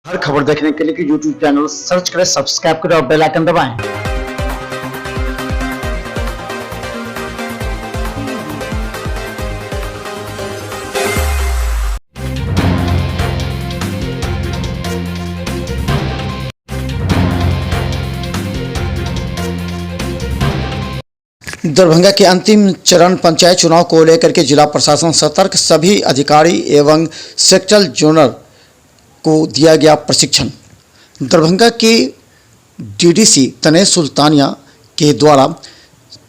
हर खबर देखने के लिए YouTube चैनल सर्च करें, सब्सक्राइब करें और बेल आइकन दबाएं। दरभंगा के अंतिम चरण पंचायत चुनाव को लेकर के जिला प्रशासन सतर्क, सभी अधिकारी एवं सेक्टर जोनल को दिया गया प्रशिक्षण। दरभंगा के डीडीसी तनेश सुल्तानिया के द्वारा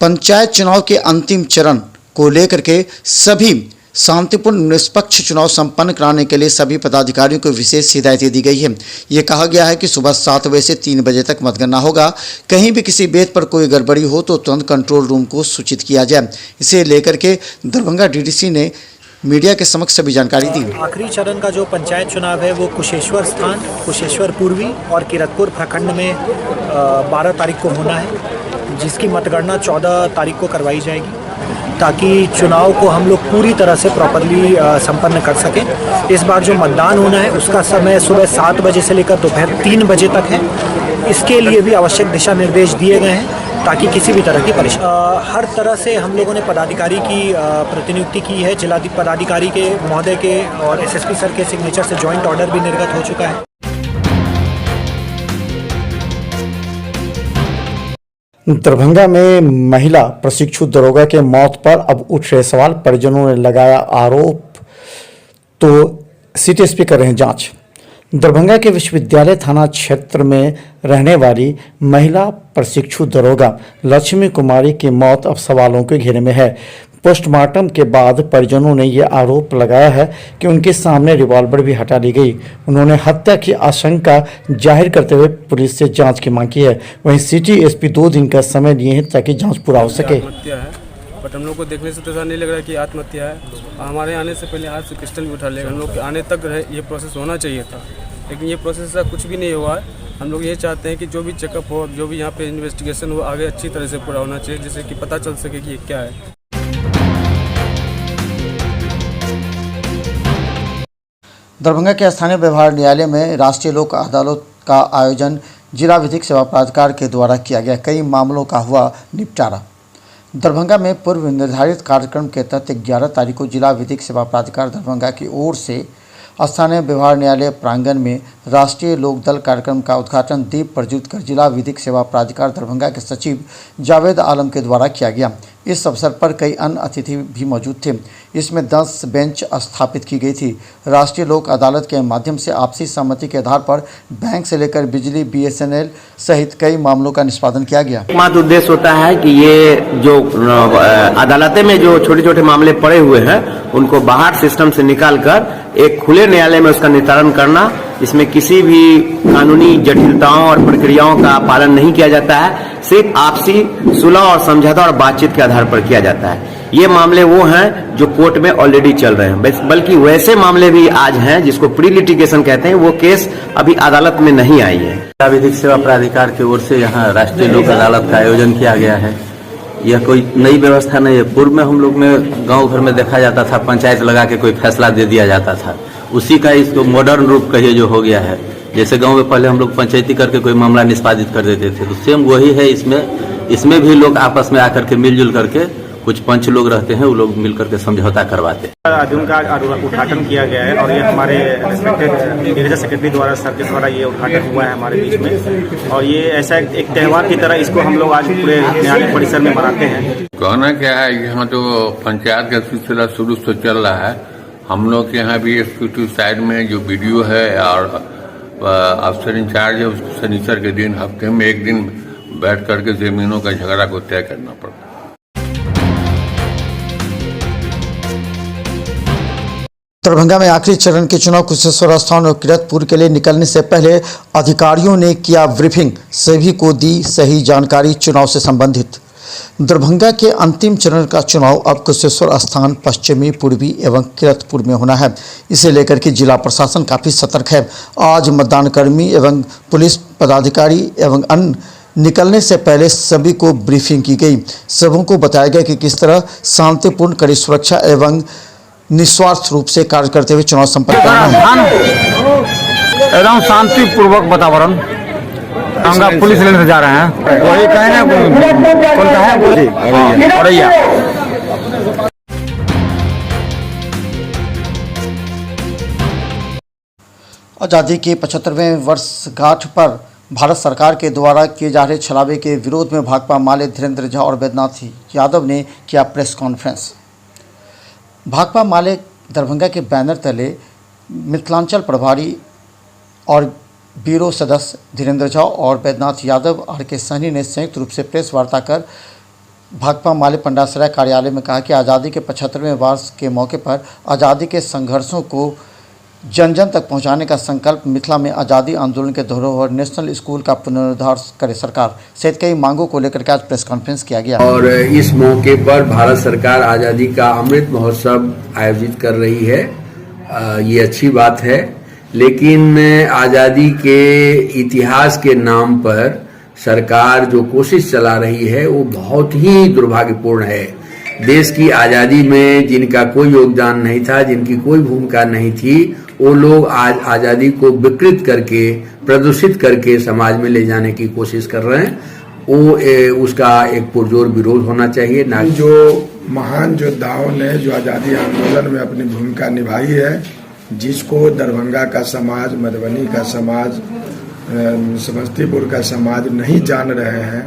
पंचायत चुनाव के अंतिम चरण को लेकर के सभी शांतिपूर्ण निष्पक्ष चुनाव संपन्न कराने के लिए सभी पदाधिकारियों को विशेष हिदायतें दी गई है। ये कहा गया है कि सुबह 7 बजे से 3 बजे तक मतगणना होगा। कहीं भी किसी बेत पर कोई गड़बड़ी हो तो तुरंत कंट्रोल रूम को सूचित किया जाए। इसे लेकर के दरभंगा डीडीसी ने मीडिया के समक्ष सभी जानकारी दी। आखिरी चरण का जो पंचायत चुनाव है वो कुशेश्वर स्थान, कुशेश्वर पूर्वी और किरतपुर प्रखंड में 12 तारीख को होना है, जिसकी मतगणना 14 तारीख को करवाई जाएगी ताकि चुनाव को हम लोग पूरी तरह से प्रॉपरली संपन्न कर सकें। इस बार जो मतदान होना है उसका समय सुबह 7 बजे से लेकर दोपहर 3 बजे तक है। इसके लिए भी आवश्यक दिशा निर्देश दिए गए हैं ताकि किसी भी तरह की परेशानी। हर तरह से हम लोगों ने पदाधिकारी की प्रतिनियुक्ति की है। जिला पदाधिकारी के महोदय के और एसएसपी सर के सिग्नेचर से जॉइंट ऑर्डर भी निर्गत हो चुका है। दरभंगा में महिला प्रशिक्षु दरोगा के मौत पर अब उठ रहे सवाल, परिजनों ने लगाया आरोप, तो सिटी एसपी कर रहे हैं जांच। दरभंगा के विश्वविद्यालय थाना क्षेत्र में रहने वाली महिला प्रशिक्षु दरोगा लक्ष्मी कुमारी की मौत अब सवालों के घेरे में है। पोस्टमार्टम के बाद परिजनों ने यह आरोप लगाया है कि उनके सामने रिवॉल्वर भी हटा ली गई। उन्होंने हत्या की आशंका जाहिर करते हुए पुलिस से जांच की मांग की है। वहीं सिटी एसपी 2 दिन का समय लिए हैं ताकि जांच पूरा हो सके। बट हम लोग को देखने से तो ऐसा नहीं लग रहा है कि आत्महत्या है। हमारे आने से पहले हाथ से पिस्टल भी उठा लेगा। हम लोग के आने तक ये प्रोसेस होना चाहिए था, लेकिन ये प्रोसेस ऐसा कुछ भी नहीं हुआ है। हम लोग ये चाहते हैं कि जो भी चेकअप हो, जो भी यहाँ पे इन्वेस्टिगेशन हो, आगे अच्छी तरह से पूरा होना चाहिए, जिससे कि पता चल सके कि ये क्या है। दरभंगा के स्थानीय व्यवहार न्यायालय में राष्ट्रीय लोक अदालत का आयोजन जिला विधिक सेवा प्राधिकार के द्वारा किया गया। कई मामलों का हुआ निपटारा। दरभंगा में पूर्व निर्धारित कार्यक्रम के तहत 11 तारीख को जिला विधिक सेवा प्राधिकार दरभंगा की ओर से स्थानीय व्यवहार न्यायालय प्रांगण में राष्ट्रीय लोकदल कार्यक्रम का उद्घाटन दीप प्रज्वलित कर जिला विधिक सेवा प्राधिकार दरभंगा के सचिव जावेद आलम के द्वारा किया गया। इस अवसर पर कई अन्य अतिथि भी मौजूद थे। इसमें 10 बेंच स्थापित की गई थी। राष्ट्रीय लोक अदालत के माध्यम से आपसी सहमति के आधार पर बैंक से लेकर बिजली, बीएसएनएल सहित कई मामलों का निष्पादन किया गया। एकमात्र उद्देश्य होता है कि ये जो अदालतें में जो छोटे छोटे मामले पड़े हुए हैं उनको बाहर सिस्टम से निकालकर एक खुले न्यायालय में उसका निस्तारण करना। इसमें किसी भी कानूनी जटिलताओं और प्रक्रियाओं का पालन नहीं किया जाता है, सिर्फ आपसी सुलह और समझौता और बातचीत के आधार पर किया जाता है। ये मामले वो हैं जो कोर्ट में ऑलरेडी चल रहे हैं, बल्कि वैसे मामले भी आज हैं जिसको प्री लिटिगेशन कहते हैं, वो केस अभी अदालत में नहीं आई है। जिला विधिक सेवा प्राधिकार की ओर से यहाँ राष्ट्रीय लोक अदालत का आयोजन किया गया है। यह कोई नई व्यवस्था नहीं है। पूर्व में हम लोग में गांव भर में देखा जाता था, पंचायत लगा के कोई फैसला दे दिया जाता था। उसी का इसको मॉडर्न रूप कहिए जो हो गया है। जैसे गांव में पहले हम लोग पंचायती करके कोई मामला निष्पादित कर देते थे, तो सेम वही है इसमें भी लोग आपस में आकर के मिलजुल करके, कुछ पंच लोग रहते हैं, वो लोग मिलकर के समझौता करवाते हैं। आयोजन का उद्घाटन किया गया है और ये हमारे रिस्पेक्टेड सेक्रेटरी द्वारा सर के द्वारा ये उद्घाटन हुआ है हमारे बीच में। और ये ऐसा एक त्यौहार की तरह इसको हम लोग आज पूरे न्यायालय परिसर में मनाते हैं। कहना क्या है, यहाँ तो पंचायत का सिलसिला शुरू से चल रहा है। हम लोग के यहाँ भी एग्जीक्यूटिव साइड में जो वीडियो है और अफसर इंचार्ज है, उसको शनिचर के दिन हफ्ते में एक दिन बैठ करके जमीनों का झगड़ा को तय करना पड़ता है। दरभंगा में आखिरी चरण के चुनाव कुशेश्वर स्थान और किरतपुर के लिए निकलने से पहले अधिकारियों ने किया ब्रीफिंग, सभी को दी सही जानकारी चुनाव से संबंधित। दरभंगा के अंतिम चरण का चुनाव अब कुशेश्वर स्थान, पश्चिमी, पूर्वी एवं किरतपुर में होना है। इसे लेकर के जिला प्रशासन काफ़ी सतर्क है। आज मतदानकर्मी एवं पुलिस पदाधिकारी एवं अन्य निकलने से पहले सभी को ब्रीफिंग की गई। सबों को बताया गया कि किस तरह शांतिपूर्ण, कड़ी सुरक्षा एवं निस्वार्थ रूप से कार्य करते हुए चुनाव संपन्न करना है। एकदम शांतिपूर्वक वातावरण। हम पुलिस लाइन से जा रहे हैं, वही कहें ना कौन है औरैया। आज़ादी के 75वें वर्षगांठ पर भारत सरकार के द्वारा किए जा रहे छलावे के विरोध में भाकपा माले धीरेन्द्र झा और वैद्यनाथ यादव ने किया प्रेस कॉन्फ्रेंस। भाकपा माले दरभंगा के बैनर तले मिथिलांचल प्रभारी और ब्यूरो सदस्य धीरेन्द्र झा और वैद्यनाथ यादव आर.के. सहनी ने संयुक्त रूप से प्रेस वार्ता कर भाकपा माले पंडासराय कार्यालय में कहा कि आज़ादी के 75वें वर्ष के मौके पर आज़ादी के संघर्षों को जन जन तक पहुंचाने का संकल्प मिथिला में आज़ादी आंदोलन के धरोहर नेशनल स्कूल का पुनरुद्धार करे सरकार सहित कई मांगों को लेकर के आज प्रेस कॉन्फ्रेंस किया गया। और इस मौके पर भारत सरकार आज़ादी का अमृत महोत्सव आयोजित कर रही है। ये अच्छी बात है, लेकिन आज़ादी के इतिहास के नाम पर सरकार जो कोशिश चला रही है वो बहुत ही दुर्भाग्यपूर्ण है। देश की आज़ादी में जिनका कोई योगदान नहीं था, जिनकी कोई भूमिका नहीं थी, वो लोग आज आज़ादी को विकृत करके, प्रदूषित करके समाज में ले जाने की कोशिश कर रहे हैं। वो उसका एक पुरजोर विरोध होना चाहिए। ना जो महान योद्धाओं ने जो आज़ादी आंदोलन में अपनी भूमिका निभाई है, जिसको दरभंगा का समाज, मधुबनी का समाज, समस्तीपुर का समाज नहीं जान रहे हैं,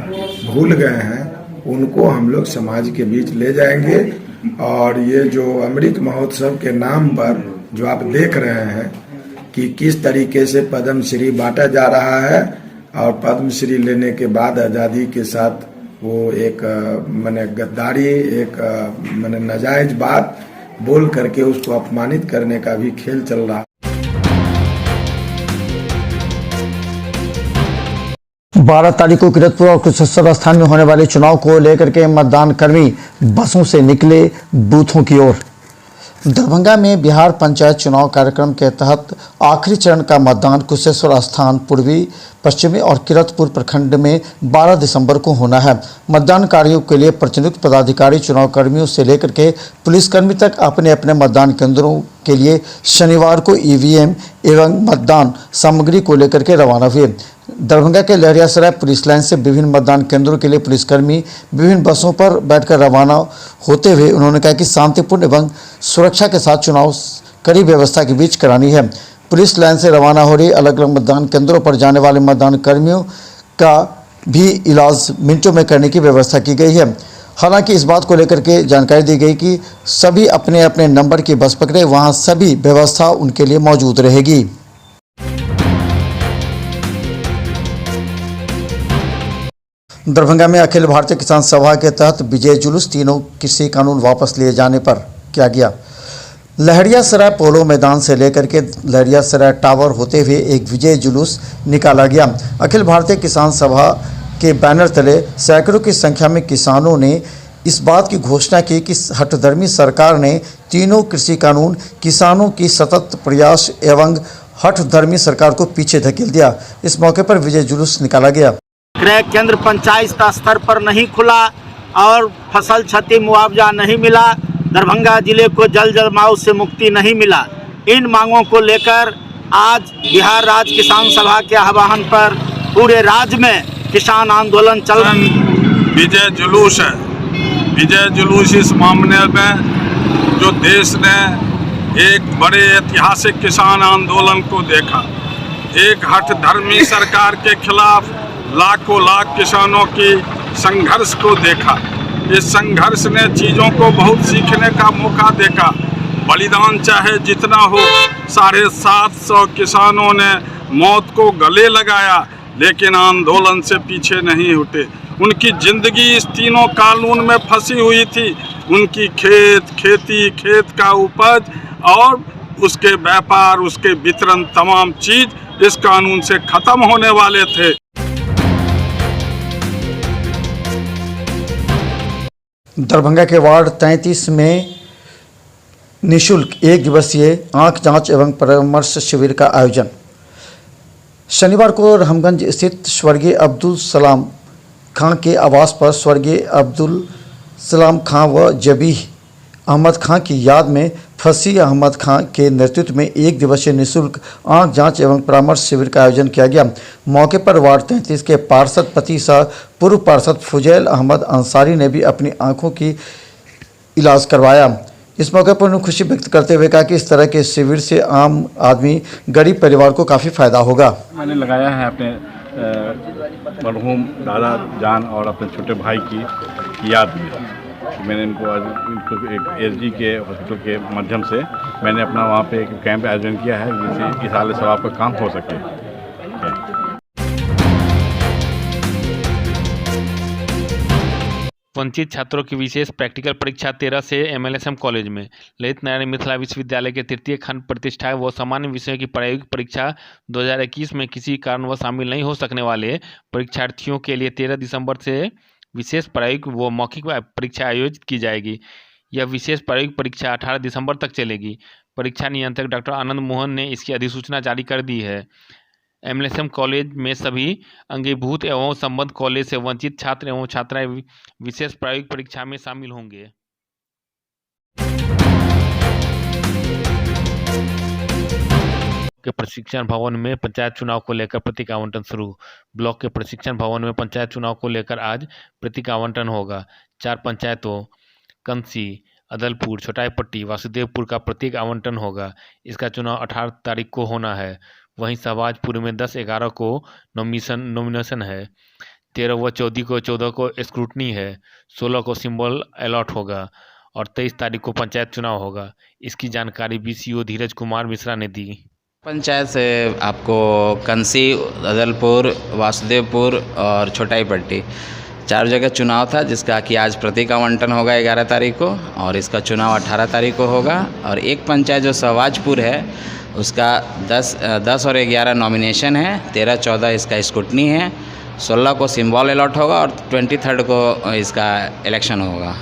भूल गए हैं, उनको हम लोग समाज के बीच ले जाएंगे। और ये जो अमृत महोत्सव के नाम पर जो आप देख रहे हैं कि किस तरीके से पद्म श्री बांटा जा रहा है, और पद्म श्री लेने के बाद आज़ादी के साथ वो एक माने गद्दारी, एक माने नाजायज बात बोल करके उसको अपमानित करने का भी खेल चल रहा है। 12 तारीख को किरतपुर और कुशेश्वर स्थान में होने वाले चुनाव को लेकर के मतदान कर्मी बसों से निकले बूथों की ओर। दरभंगा में बिहार पंचायत चुनाव कार्यक्रम के तहत आखिरी चरण का मतदान कुशेश्वर स्थान, पूर्वी, पश्चिमी और किरतपुर प्रखंड में 12 दिसंबर को होना है। मतदान कार्यों के लिए प्रतिनियुक्त पदाधिकारी चुनाव कर्मियों से लेकर के पुलिसकर्मी तक अपने अपने मतदान केंद्रों के लिए शनिवार को ईवीएम एवं मतदान सामग्री को लेकर के रवाना हुए। दरभंगा के लहरियासराय पुलिस लाइन से विभिन्न मतदान केंद्रों के लिए पुलिसकर्मी विभिन्न बसों पर बैठकर रवाना होते हुए उन्होंने कहा कि शांतिपूर्ण एवं सुरक्षा के साथ चुनाव कड़ी व्यवस्था के बीच करानी है। पुलिस लाइन से रवाना हो रही अलग अलग मतदान केंद्रों पर जाने वाले मतदान कर्मियों का भी इलाज मिनटों में करने की व्यवस्था की गई है। हालांकि इस बात को लेकर के जानकारी दी गई कि सभी अपने अपने नंबर की बस पकड़े, वहां सभी व्यवस्था उनके लिए मौजूद रहेगी। दरभंगा में अखिल भारतीय किसान सभा के तहत विजय जुलूस तीनों कृषि कानून वापस लिए जाने पर किया गया। लहरियासराय पोलो मैदान से लेकर के लहरियासराय टावर होते हुए एक विजय जुलूस निकाला गया। अखिल भारतीय किसान सभा के बैनर तले सैकड़ों की संख्या में किसानों ने इस बात की घोषणा की कि हठधर्मी सरकार ने तीनों कृषि कानून किसानों की सतत प्रयास एवं हठधर्मी सरकार को पीछे धकेल दिया। इस मौके पर विजय जुलूस निकाला गया। क्रय केंद्र पंचायत स्तर पर नहीं खुला और फसल क्षति मुआवजा नहीं मिला, दरभंगा जिले को जल जमाव से मुक्ति नहीं मिला। इन मांगों को लेकर आज बिहार राज्य किसान सभा के आह्वान पर पूरे राज्य में किसान आंदोलन चल रहा है। विजय जुलूस है। विजय जुलूस इस मामले में जो देश ने एक बड़े ऐतिहासिक किसान आंदोलन को देखा, एक हठधर्मी सरकार के खिलाफ लाखों लाख किसानों की संघर्ष को देखा। इस संघर्ष ने चीज़ों को बहुत सीखने का मौका देखा। बलिदान चाहे जितना हो, 750 किसानों ने मौत को गले लगाया, लेकिन आंदोलन से पीछे नहीं हटे। उनकी जिंदगी इस तीनों कानून में फंसी हुई थी। उनकी खेती, खेत का उपज और उसके व्यापार, उसके वितरण, तमाम चीज इस कानून से खत्म होने वाले थे। दरभंगा के वार्ड 33 में निःशुल्क 1 दिवसीय आंख जांच एवं परामर्श शिविर का आयोजन। शनिवार को रहमगंज स्थित स्वर्गीय अब्दुल सलाम खां के आवास पर स्वर्गीय अब्दुल सलाम खां व जबीह अहमद खां की याद में फसी अहमद खान के नेतृत्व में 1 दिवसीय निःशुल्क आंख जांच एवं परामर्श शिविर का आयोजन किया गया। मौके पर वार्ड 33 के पार्षद पति सह पूर्व पार्षद फुजैल अहमद अंसारी ने भी अपनी आंखों की इलाज करवाया। इस मौके पर उन्होंने खुशी व्यक्त करते हुए कहा कि इस तरह के शिविर से आम आदमी गरीब परिवार को काफ़ी फायदा होगा। मैंने लगाया है अपने मरहूम दादा जान और अपने छोटे भाई की याद में। मैंने इनको एक एसजी के हॉस्पिटल के माध्यम से मैंने अपना वहाँ पे एक कैंप आयोजन किया है जिससे इस साल सवाब का काम हो सके। वंचित छात्रों की विशेष प्रैक्टिकल परीक्षा 13 से MLSM कॉलेज में। ललित नारायण मिथिला विश्वविद्यालय के तृतीय खंड प्रतिष्ठा व सामान्य विषयों की प्रायोगिक परीक्षा 2021 में किसी कारणवश शामिल नहीं हो सकने वाले परीक्षार्थियों के लिए 13 दिसंबर से विशेष प्रायोगिक व मौखिक परीक्षा आयोजित की जाएगी। यह विशेष प्रायोगिक परीक्षा 18 दिसंबर तक चलेगी। परीक्षा नियंत्रक डॉक्टर आनंद मोहन ने इसकी अधिसूचना जारी कर दी है। MLSM कॉलेज में सभी अंगीभूत एवं संबद्ध कॉलेज से वंचित छात्र एवं छात्राएं विशेष प्रायोगिक परीक्षा में शामिल होंगे। के प्रशिक्षण भवन में पंचायत चुनाव को लेकर प्रतीक आवंटन शुरू। ब्लॉक के प्रशिक्षण भवन में पंचायत चुनाव को लेकर आज प्रतीक आवंटन होगा। 4 पंचायतों कंसी, अदलपुर, छोटाईपट्टी, वासुदेवपुर का प्रतीक आवंटन होगा। इसका चुनाव 18 तारीख को होना है। वहीं शहबाजपुर में 10/11 को नॉमिनेशन है। 13 व 14 को स्क्रूटनी है। 16 को सिंबल अलॉट होगा और 23 तारीख को पंचायत चुनाव होगा। इसकी जानकारी BCO धीरज कुमार मिश्रा ने दी। पंचायत से आपको कंसी, अदलपुर, वासुदेवपुर और छोटाईपट्टी 4 जगह चुनाव था, जिसका कि आज प्रतीक आवंटन होगा 11 तारीख को और इसका चुनाव 18 तारीख को होगा। और एक पंचायत जो शहबाजपुर है उसका 10 और 11 नॉमिनेशन है। 13-14 इसका स्क्रूटनी है। 16 को सिंबल अलॉट होगा और 23 को इसका इलेक्शन होगा।